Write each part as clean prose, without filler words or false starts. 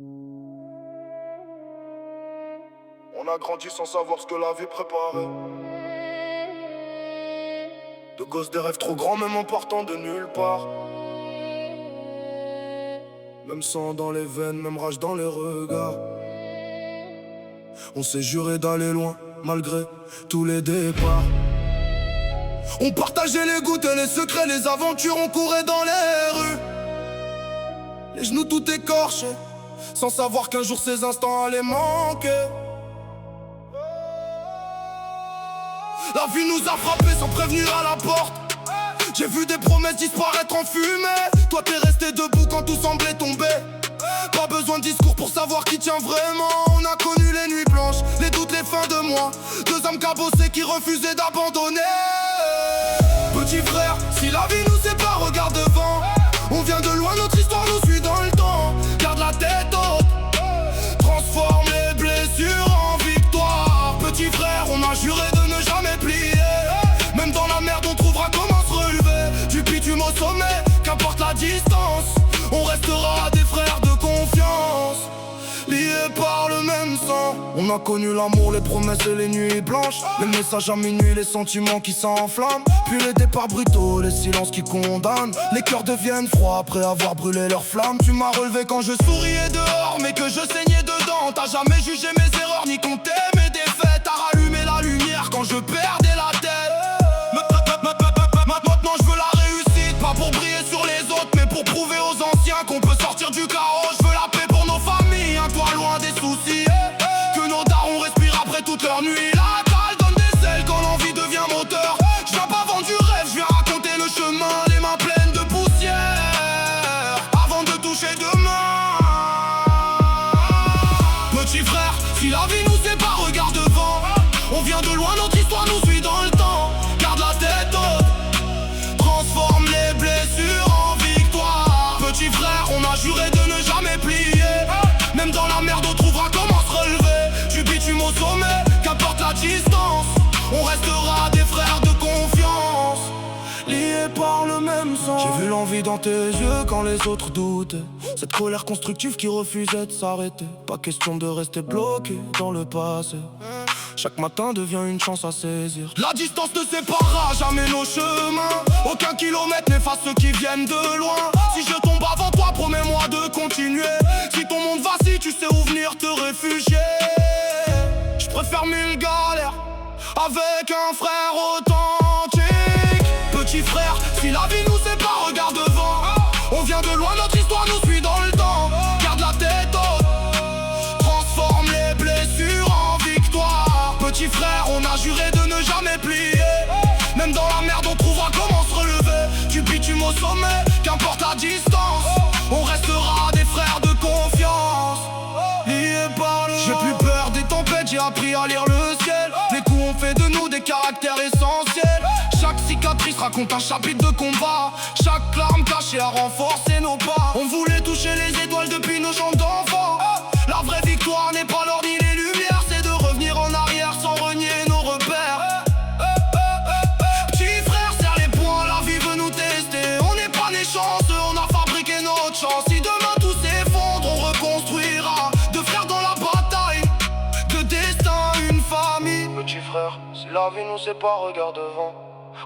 On a grandi sans savoir ce que la vie préparait. De gosses des rêves trop grands, même en partant de nulle part. Même sang dans les veines, même rage dans les regards. On s'est juré d'aller loin, malgré tous les départs. On partageait les gouttes et les secrets, les aventures, on courait dans les rues. Les genoux tout écorchés, sans savoir qu'un jour ces instants allaient manquer. La vie nous a frappés sans prévenir à la porte. J'ai vu des promesses disparaître en fumée. Toi t'es resté debout quand tout semblait tomber. Pas besoin de discours pour savoir qui tient vraiment. On a connu les nuits blanches, les doutes, les fins de mois. Deux âmes cabossées qui refusaient d'abandonner. Petit frère, si la vie nous sépare, regarde devant. On vient de loin, notre histoire nous suit dans le temps. Garde la tête haute, transforme les blessures en victoire. Petit frère, on a juré de ne jamais plier. Même dans la merde on trouvera comment se relever. Du bitume au sommet, qu'importe la distance, on restera des frères de confiance, liés par le même sang. On a connu l'amour, les promesses et les nuits blanches. Les messages à minuit, les sentiments qui s'enflamment. Puis les départs brutaux, les silences qui condamnent. Les cœurs deviennent froids après avoir brûlé leur flamme. Tu m'as relevé quand je souriais dehors, mais que je saignais dedans. T'as jamais jugé mes erreurs, ni compté mes défaites. T'as rallumé la lumière quand je perdais la tête. Maintenant je veux la réussite, pas pour briller sur les autres, mais pour prouver aux anciens qu'on peut sortir du chaos. Je veux la paix pour nos familles, un toit loin des soucis. Que nos darons respirent après toute leur nuit. La dalle donne des ailes quand l'envie devient moteur. Je viens pas vendre du rêve, je viens raconter le chemin. Les mains pleines de poussière, avant de toucher demain. Petit frère, si la vie nous sépare, regarde devant. On vient de loin, notre histoire nous suit dans le temps. Garde la tête haute, transforme les blessures en victoire. Petit frère, on a juré de ne jamais plier. Même dans la merde on trouvera comment se relever. Du bitume au sommet, qu'importe la distance, on restera des frères de confiance, liés par le même sang. J'ai vu l'envie dans tes yeux quand les autres doutaient. Cette colère constructive qui refusait de s'arrêter. Pas question de rester bloqué dans le passé. Chaque matin devient une chance à saisir. La distance ne séparera jamais nos chemins. Aucun kilomètre n'efface ceux qui viennent de loin. Si je tombe avant toi, promets-moi de continuer. Si ton monde vacille, tu sais où venir te réfugier. Je préfère mille galères avec un frère authentique. Petit frère, si la vie nous sépare, regarde devant. On vient de loin, notre histoire nous suit dans le temps. Garde la tête haute, transforme les blessures en victoire. Petit frère, on a juré de ne jamais plier. Même dans la merde on trouvera comment se relever. Du bitume au sommet, qu'importe la distance, on restera des frères de confiance, liés par le... J'ai plus peur des tempêtes, j'ai appris à lire le ciel. Les coups ont fait de nous des caractères essentiels. Chaque cicatrice raconte un chapitre de combat. Chaque larme cachée a renforcé nos pas. On voulait toucher les étoiles depuis nos chambres d'enfants. La vraie victoire n'est pas l'or ni les lumières, c'est de revenir en arrière sans renier nos repères. Petit frère, serre les poings, la vie veut nous tester. On n'est pas nés chanceux, on a fabriqué notre chance. Si demain tout s'effondre, on reconstruira. Deux frères dans la bataille, deux destins, une famille. Petit frère, si la vie nous sépare, regarde devant.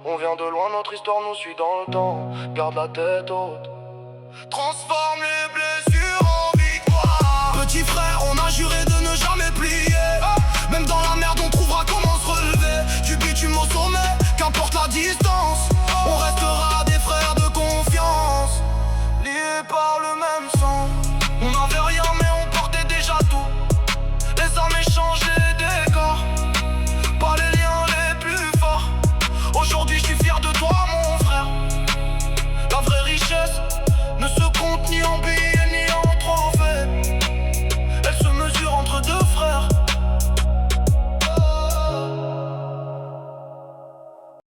On vient de loin, notre histoire nous suit dans le temps. Garde la tête haute, transforme les